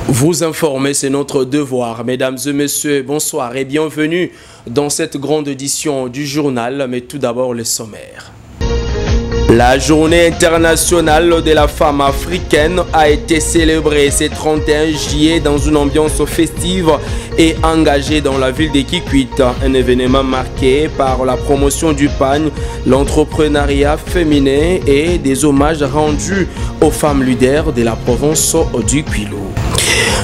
Vous informer, c'est notre devoir. Mesdames et messieurs, bonsoir et bienvenue dans cette grande édition du journal. Mais tout d'abord, le sommaire. La journée internationale de la femme africaine a été célébrée ce 31 juillet dans une ambiance festive et engagée dans la ville de Kikwit. Un événement marqué par la promotion du pagne, l'entrepreneuriat féminin et des hommages rendus aux femmes leaders de la province du Kwilu.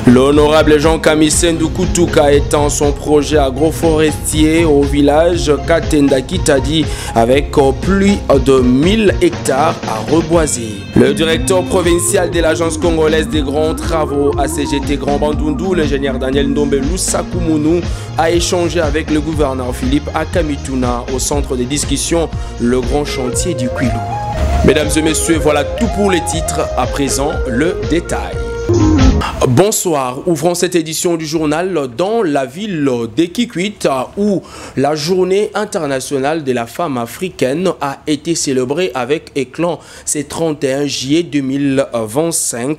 L'honorable Jean-Camille Sendou-Kutuka étend son projet agroforestier au village Katenda Kitadi avec plus de 1000 hectares à reboiser. Le directeur provincial de l'agence congolaise des grands travaux ACGT Grand Bandundu, l'ingénieur Daniel Ndombelu Sakumunu, a échangé avec le gouverneur Philippe Akamituna au centre de discussion Le Grand Chantier du Kwilu. Mesdames et messieurs, voilà tout pour les titres. À présent, le détail. Bonsoir, ouvrons cette édition du journal dans la ville de Kikwit où la journée internationale de la femme africaine a été célébrée avec éclat ce 31 juillet 2025,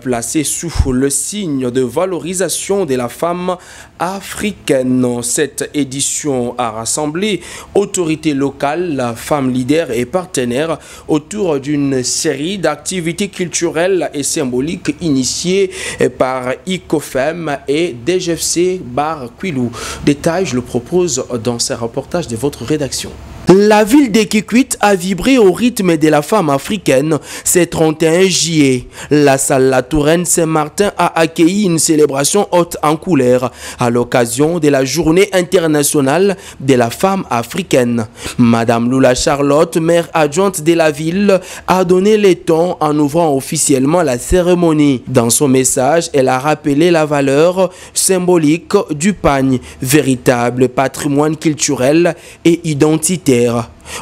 placée sous le signe de valorisation de la femme africaine. Cette édition a rassemblé autorités locales, femmes leaders et partenaires autour d'une série d'activités culturelles et symboliques initiées par ICOFEM et DGFC Bar Kwilu. Détail, je le propose dans ce reportage de votre rédaction. La ville de Kikwit a vibré au rythme de la femme africaine ce 31 juillet. La salle La Touraine Saint-Martin a accueilli une célébration haute en couleur à l'occasion de la journée internationale de la femme africaine. Madame Lula Charlotte, maire adjointe de la ville, a donné le ton en ouvrant officiellement la cérémonie. Dans son message, elle a rappelé la valeur symbolique du pagne, véritable patrimoine culturel et identitaire.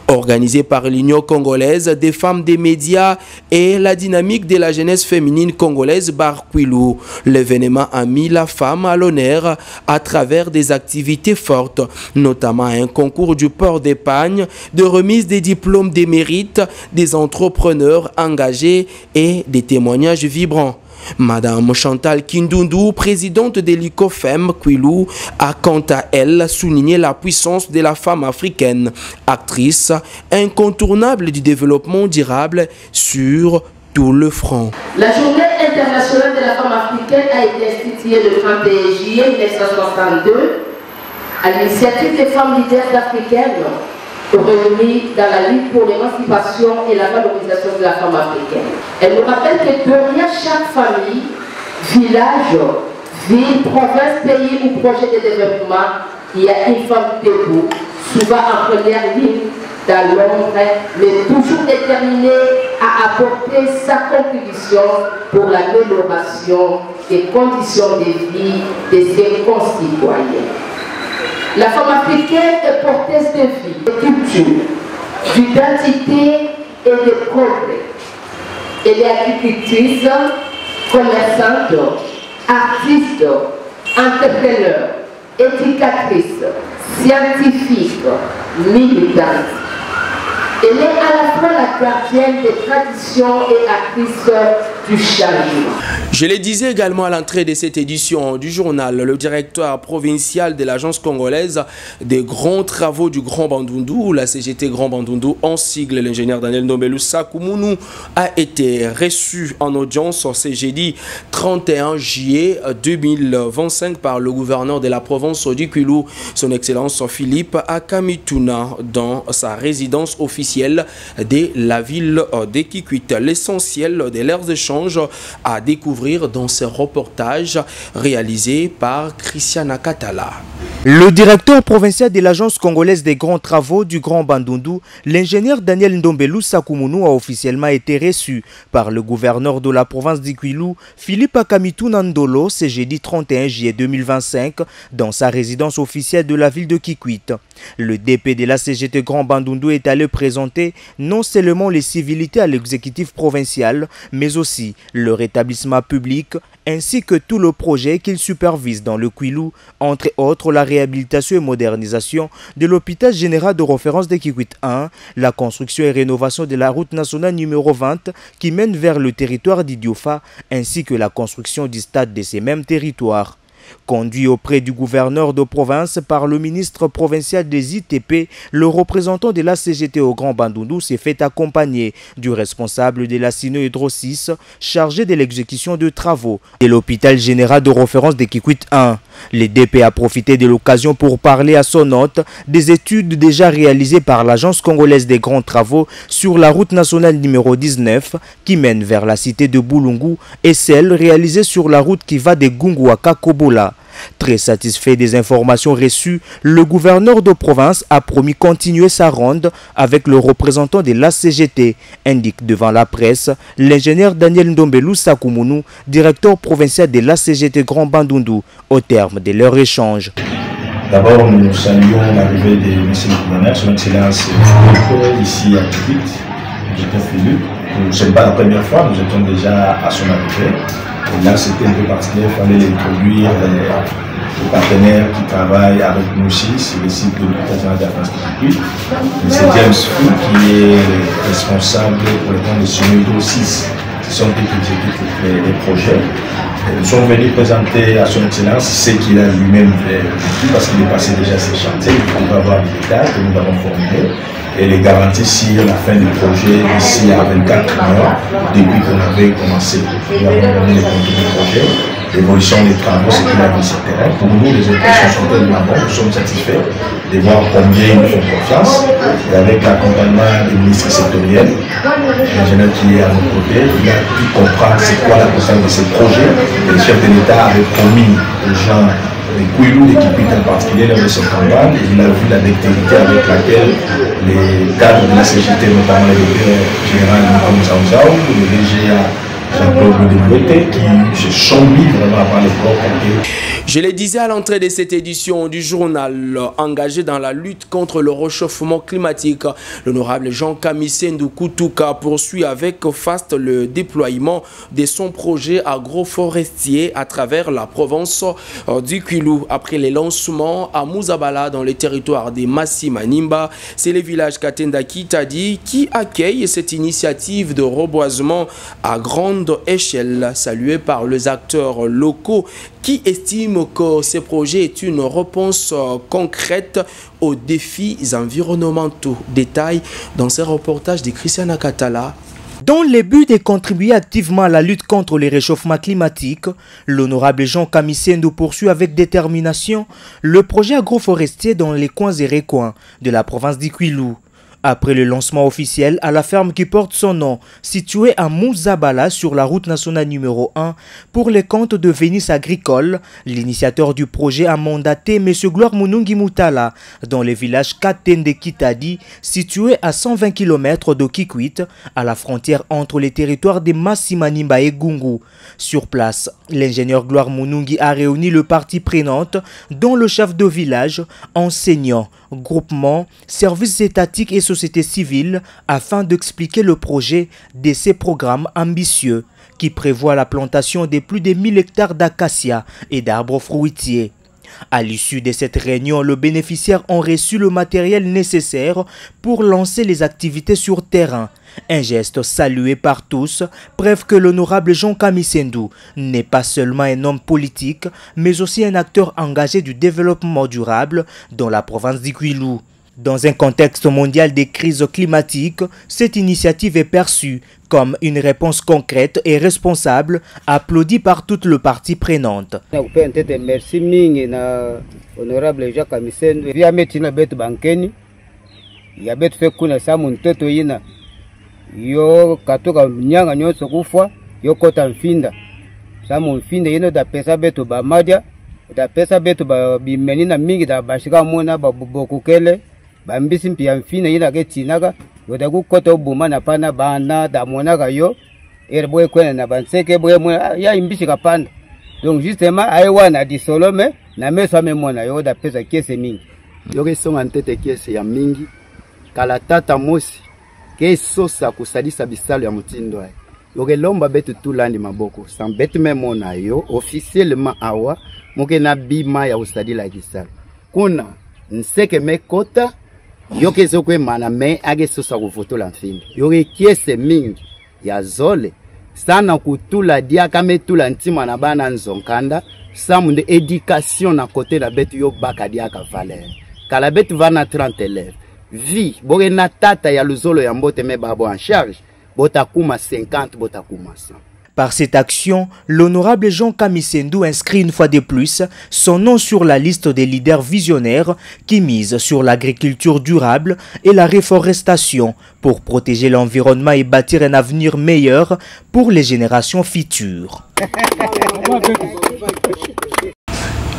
Organisé par l'Union congolaise des femmes des médias et la dynamique de la jeunesse féminine congolaise Bar Kwilu. L'événement a mis la femme à l'honneur à travers des activités fortes, notamment un concours du port des pagnes, de remise des diplômes des mérites, des entrepreneurs engagés et des témoignages vibrants. Madame Chantal Kindundu, présidente de l'ICOFEM Kwilu, a quant à elle souligné la puissance de la femme africaine, actrice incontournable du développement durable sur tout le front. La journée internationale de la femme africaine a été instituée le 31 juillet 1962 à l'initiative des femmes leaders africaines réunies dans la lutte pour l'émancipation et la valorisation de la femme africaine. Elle nous rappelle que derrière chaque famille, village, ville, province, pays ou projet de développement, il y a une femme debout, souvent en première ligne, dans l'ombre, mais toujours déterminée à apporter sa contribution pour l'amélioration des conditions de vie de ses concitoyens. La femme africaine est porteuse de vie, de culture, d'identité et de progrès. Elle est agricultrice, commerçante, artiste, entrepreneur, éducatrice, scientifique, militante. Elle est à la fois la gardienne des traditions et actrice du changement. Je le disais également à l'entrée de cette édition du journal, le directeur provincial de l'agence congolaise des grands travaux du Grand Bandundu, la CGT Grand Bandundu en sigle, l'ingénieur Daniel Ndombelu Sakumunu, a été reçu en audience ce jeudi 31 juillet 2025 par le gouverneur de la province du Kwilu, son excellence Philippe Akamituna, dans sa résidence officielle de la ville de Kikwit. L'essentiel de leurs échanges à découvrir dans ce reportage réalisé par Christiana Katala. Le directeur provincial de l'agence congolaise des grands travaux du Grand Bandundu, l'ingénieur Daniel Ndombelu Sakumunu, a officiellement été reçu par le gouverneur de la province du Kwilu, Philippe Akamituna Ndolo, ce jeudi 31 juillet 2025, dans sa résidence officielle de la ville de Kikwit. Le DP de la CGT Grand Bandundu est allé présenter non seulement les civilités à l'exécutif provincial, mais aussi le rétablissement public ainsi que tout le projet qu'il supervise dans le Kwilu, entre autres la réhabilitation et modernisation de l'hôpital général de référence de Kikwit 1, la construction et rénovation de la route nationale numéro 20 qui mène vers le territoire d'Idiofa, ainsi que la construction du stade de ces mêmes territoires. Conduit auprès du gouverneur de province par le ministre provincial des ITP, le représentant de la CGT au Grand Bandundu s'est fait accompagner du responsable de la Sino Hydro 6 chargé de l'exécution de travaux de l'hôpital général de référence de Kikwit 1. Le DP a profité de l'occasion pour parler à son hôte des études déjà réalisées par l'Agence congolaise des grands travaux sur la route nationale numéro 19 qui mène vers la cité de Boulungu et celle réalisée sur la route qui va de Gungu à Kakobola. Très satisfait des informations reçues, le gouverneur de province a promis continuer sa ronde avec le représentant de la CGT, indique devant la presse l'ingénieur Daniel Ndombelou Sakumunu, directeur provincial de la CGT Grand Bandundu, au terme de leur échange. D'abord, nous saluons l'arrivée de M. le gouverneur, son excellence ici à Kikwit. Ce n'est pas la première fois, nous étions déjà à son arrivée. Et là, c'était un peu particulier, il fallait introduire les partenaires qui travaillent avec nous aussi sur le site de l'hôpital de la France de Kikwit. C'est James Fou qui est responsable pour le compte de Sino Hydro 6. Ce sont eux qui exécutent les projets. Et nous sommes venus présenter à son excellence ce qu'il a lui-même vécu parce qu'il est passé déjà ces chantiers. Il va avoir des détails que nous avons formulés et les garanties sur la fin du projet ici à 24 mois depuis qu'on avait commencé. Nous avons donné les contours du projet, l'évolution des travaux, ce qu'il a vu sur le terrain. Pour nous, les impressions sont tellement bonnes, nous sommes satisfaits de voir combien ils nous font confiance. Et avec l'accompagnement des ministres sectoriels, l'ingénieur qui est à nos côtés, il a pu comprendre c'est quoi la conséquence de ces projets. Et le chef de l'État avait promis aux gens les Kwilu, les Kikwit en particulier, lors de ce campagne, il a vu la dextérité avec laquelle les cadres de la CGT, notamment le directeur général Nicolas Zauzao, le DGA Jean-Claude Delouette, qui se sont mis vraiment à part les propres. Je le disais à l'entrée de cette édition du journal, engagé dans la lutte contre le réchauffement climatique, l'honorable Jean Kamisendu Kutuka poursuit avec faste le déploiement de son projet agroforestier à travers la province du Kwilu. Après les lancements à Muzabala dans le territoire des Massi Manimba, c'est le village Katenda Kitadi qui accueille cette initiative de reboisement à grande échelle, saluée par les acteurs locaux qui estiment que ce projet est une réponse concrète aux défis environnementaux. Détail dans ce reportage de Christiana Katala. Dans le but de contribuer activement à la lutte contre le réchauffement climatique, l'honorable Jean Kamisendu poursuit avec détermination le projet agroforestier dans les coins et recoins de la province du Kwilu. Après le lancement officiel à la ferme qui porte son nom, située à Muzabala sur la route nationale numéro 1, pour les comptes de Vénice Agricole, l'initiateur du projet a mandaté M. Gloire Munungi Mutala dans le village Katende Kitadi, situé à 120 km de Kikwit, à la frontière entre les territoires de Massi Manimba et Gungu. Sur place, l'ingénieur Gloire Munungi a réuni le partie prenante, dont le chef de village, enseignants, groupements, services étatiques et société civile afin d'expliquer le projet de ces programmes ambitieux qui prévoient la plantation de plus de 1000 hectares d'acacias et d'arbres fruitiers. À l'issue de cette réunion, les bénéficiaires ont reçu le matériel nécessaire pour lancer les activités sur terrain. Un geste salué par tous, preuve que l'honorable Jean Kamisendu n'est pas seulement un homme politique, mais aussi un acteur engagé du développement durable dans la province du Kwilu. Dans un contexte mondial de crise climatique, cette initiative est perçue comme une réponse concrète et responsable, applaudie par toutes les parties prenantes. Merci mingi na honorable Jean Kamisendu. Via metina betu bankeni. Ya betu fekuna samu mtoto ina. Yo katoka nyanga nyonso kufa, yo kota mfinda. Samu mfinda ino da pesa betu ba madia, da pesa betu ba bimenina mingi da bashika mona ba bokukele. Bambisi mpia mfina ina ketinaga yoda kukota ubuma na pana bana da monaga yo erboe kwena na banseke boye mona ya imbishi kapanda. Donc justement aiwana disolome na meso amemona yoda pesa kiese mingi yoke songa ntete kiese ya mingi kala tata mosi ke sosa kusalisa bisalo ya mutindo yoke lomba betu tulandi maboko sans betu memona yo officiellement awa moke na bima ya usadi la kisala kuna nseke mekota yoke zokwe mana me age sosa kufotola mfindi yoke kiese mingi ya zole sana kutula dia kame tula ntima na bana nzonkanda samunde éducation na côté la betu yo baka dia ka valeur kala betu vana 30 élèves vie boke na tata ya luzolo ya mbote me babo en charge botakuma 50 botakuma 100. Par cette action, l'honorable Jean Kamisendou inscrit une fois de plus son nom sur la liste des leaders visionnaires qui misent sur l'agriculture durable et la réforestation pour protéger l'environnement et bâtir un avenir meilleur pour les générations futures.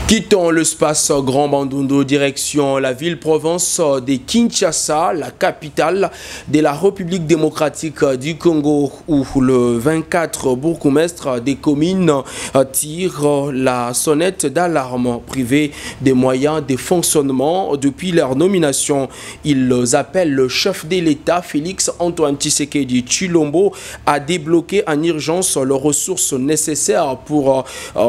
Quittons l'espace Grand Bandundu, direction la ville-province de Kinshasa, la capitale de la République démocratique du Congo, où le 24 bourgmestre des communes tirent la sonnette d'alarme privée des moyens de fonctionnement depuis leur nomination. Ils appellent le chef de l'État, Félix Antoine Tshisekedi Tshilombo, à débloquer en urgence les ressources nécessaires pour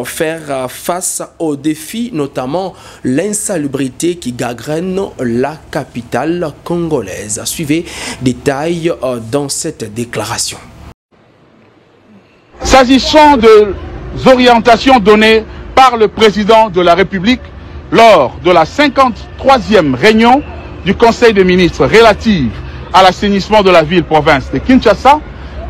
faire face aux défis, notamment l'insalubrité qui gangrène la capitale congolaise. Suivez détails dans cette déclaration. S'agissant des orientations données par le président de la République lors de la 53e réunion du Conseil des ministres relative à l'assainissement de la ville-province de Kinshasa,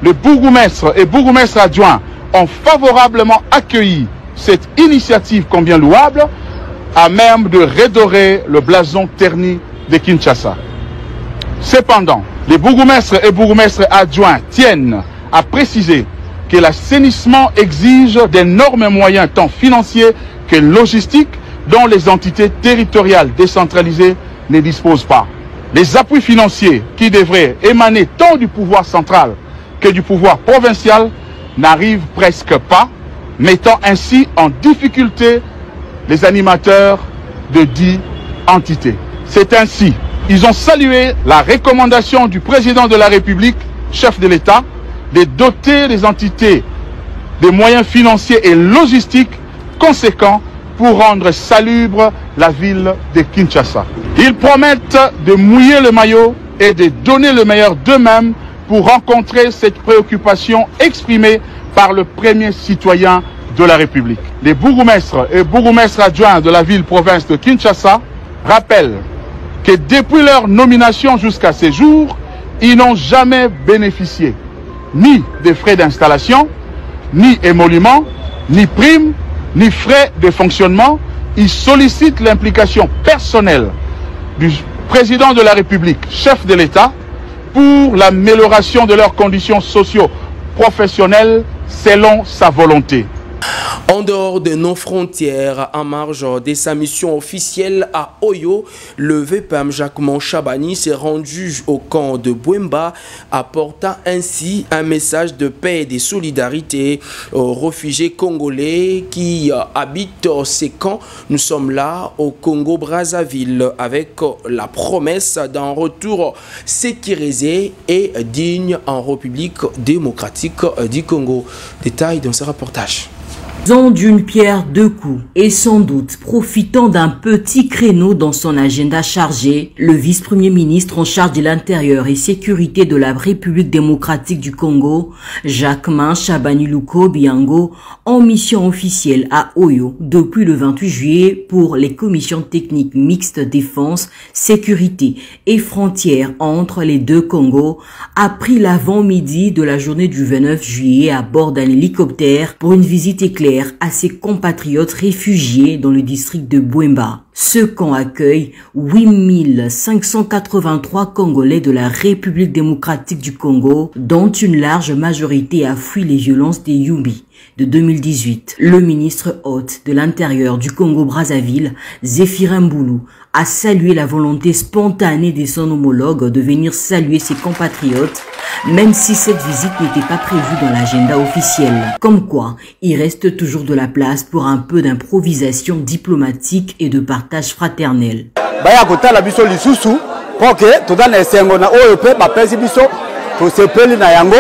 le bourgmestre et bourgmestre adjoint ont favorablement accueilli cette initiative combien louable, à même de redorer le blason terni de Kinshasa. Cependant, les bourgmestres et bourgmestres adjoints tiennent à préciser que l'assainissement exige d'énormes moyens tant financiers que logistiques dont les entités territoriales décentralisées ne disposent pas. Les appuis financiers qui devraient émaner tant du pouvoir central que du pouvoir provincial n'arrivent presque pas, mettant ainsi en difficulté les animateurs de 10 entités. C'est ainsi, ils ont salué la recommandation du président de la République, chef de l'État, de doter les entités des moyens financiers et logistiques conséquents pour rendre salubre la ville de Kinshasa. Ils promettent de mouiller le maillot et de donner le meilleur d'eux-mêmes pour rencontrer cette préoccupation exprimée par le premier citoyen de la République. Les bourgmestres et bourgmestres adjoints de la ville-province de Kinshasa rappellent que depuis leur nomination jusqu'à ce jour, ils n'ont jamais bénéficié ni des frais d'installation, ni émoluments, ni primes, ni frais de fonctionnement. Ils sollicitent l'implication personnelle du président de la République, chef de l'État, pour l'amélioration de leurs conditions socio-professionnelles selon sa volonté. En dehors de nos frontières, en marge de sa mission officielle à Oyo, le VPAM Jacquemont Chabani s'est rendu au camp de Bwemba, apportant ainsi un message de paix et de solidarité aux réfugiés congolais qui habitent ces camps. Nous sommes là au Congo-Brazzaville avec la promesse d'un retour sécurisé et digne en République démocratique du Congo. Détail dans ce reportage. D'une pierre deux coups et sans doute profitant d'un petit créneau dans son agenda chargé, le vice-premier ministre en charge de l'intérieur et sécurité de la République démocratique du Congo, Jacquemont Chabani Luko Biango, en mission officielle à Oyo depuis le 28 juillet pour les commissions techniques mixtes défense, sécurité et frontières entre les deux Congos, a pris l'avant-midi de la journée du 29 juillet à bord d'un hélicoptère pour une visite éclair à ses compatriotes réfugiés dans le district de Bwemba. Ce camp accueille 8583 Congolais de la République démocratique du Congo, dont une large majorité a fui les violences des Yumbi de 2018. Le ministre hôte de l'Intérieur du Congo-Brazzaville, Zéphirin Mboulou, a salué la volonté spontanée de son homologue de venir saluer ses compatriotes, même si cette visite n'était pas prévue dans l'agenda officiel. Comme quoi, il reste toujours de la place pour un peu d'improvisation diplomatique et de partage fraternel. Baya kotala biso lisusu poke todana esengo na oyo pe bapesi biso tosepeli na yango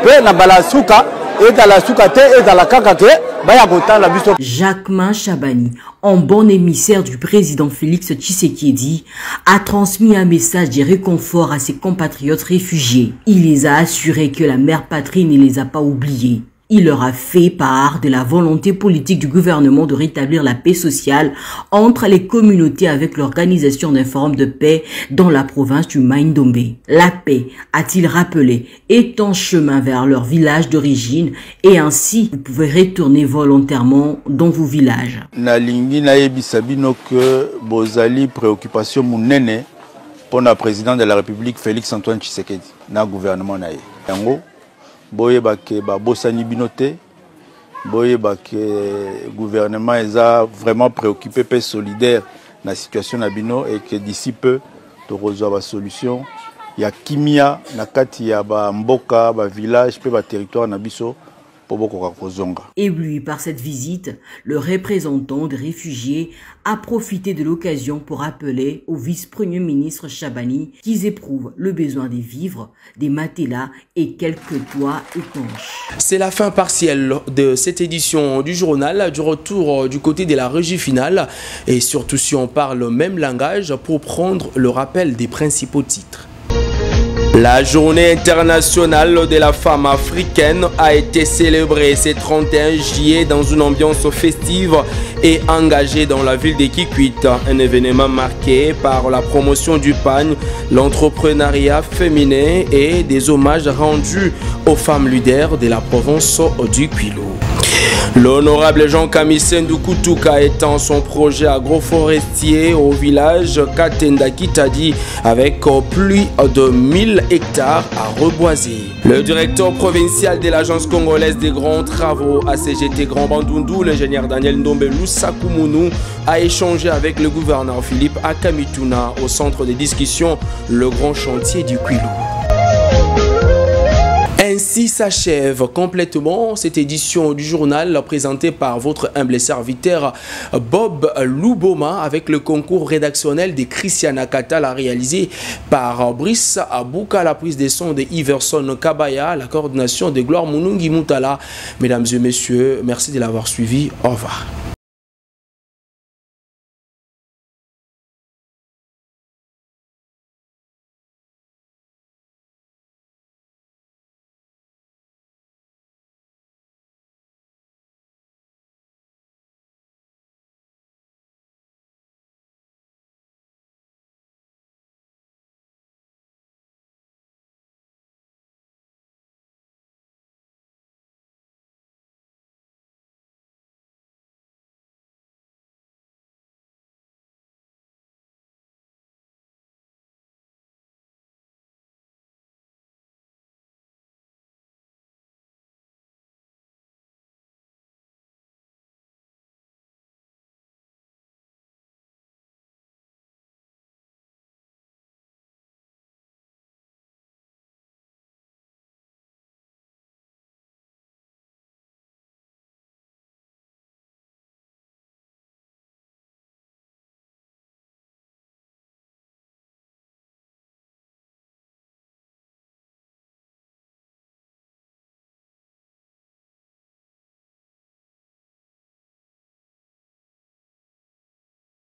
pe na bala suka et dans la suka te et dans la kakate baya kotala biso. Jacquemain Chabani, en bon émissaire du président Félix Tshisekedi, a transmis un message de réconfort à ses compatriotes réfugiés. Il les a assurés que la mère patrie ne les a pas oubliés. Il leur a fait part de la volonté politique du gouvernement de rétablir la paix sociale entre les communautés avec l'organisation d'un forum de paix dans la province du Mai-Ndombe. La paix, a-t-il rappelé, est en chemin vers leur village d'origine et ainsi vous pouvez retourner volontairement dans vos villages. Nalingi na yebisabino que bozali préoccupation munene pour le président de la République Félix Antoine Tshisekedi na gouvernement na ye. Yango boye bake ba bosani binote boye bake gouvernement est vraiment préoccupé et solidaire na situation na bino et que d'ici peu to rezoa solution ya kimia na kati ya ba mboka ba village pe ba territoire na biso. Ébloui par cette visite, le représentant des réfugiés a profité de l'occasion pour appeler au vice-premier ministre Chabani qu'ils éprouvent le besoin des vivres, des matelas et quelques toits étanches. C'est la fin partielle de cette édition du journal, du retour du côté de la régie finale et surtout si on parle le même langage pour prendre le rappel des principaux titres. La journée internationale de la femme africaine a été célébrée ce 31 juillet dans une ambiance festive et engagée dans la ville de Kikwit. Un événement marqué par la promotion du pagne, l'entrepreneuriat féminin et des hommages rendus aux femmes leaders de la province du Kwilu. L'honorable Jean-Camille Sendoukoutouka étend son projet agroforestier au village Katenda Kitadi avec plus de 1000 hectares à reboiser. Le directeur provincial de l'agence congolaise des grands travaux ACGT Grand Bandundu, l'ingénieur Daniel Ndombelou Sakoumounou, a échangé avec le gouverneur Philippe Akamituna au centre de discussion Le Grand Chantier du Kwilu. Ainsi s'achève complètement cette édition du journal présentée par votre humble serviteur Bob Louboma avec le concours rédactionnel de Christiana Katala réalisé par Brice Abouka, la prise de son de Iverson Kabaya, la coordination de Gloire Mounungi Moutala. Mesdames et messieurs, merci de l'avoir suivi. Au revoir.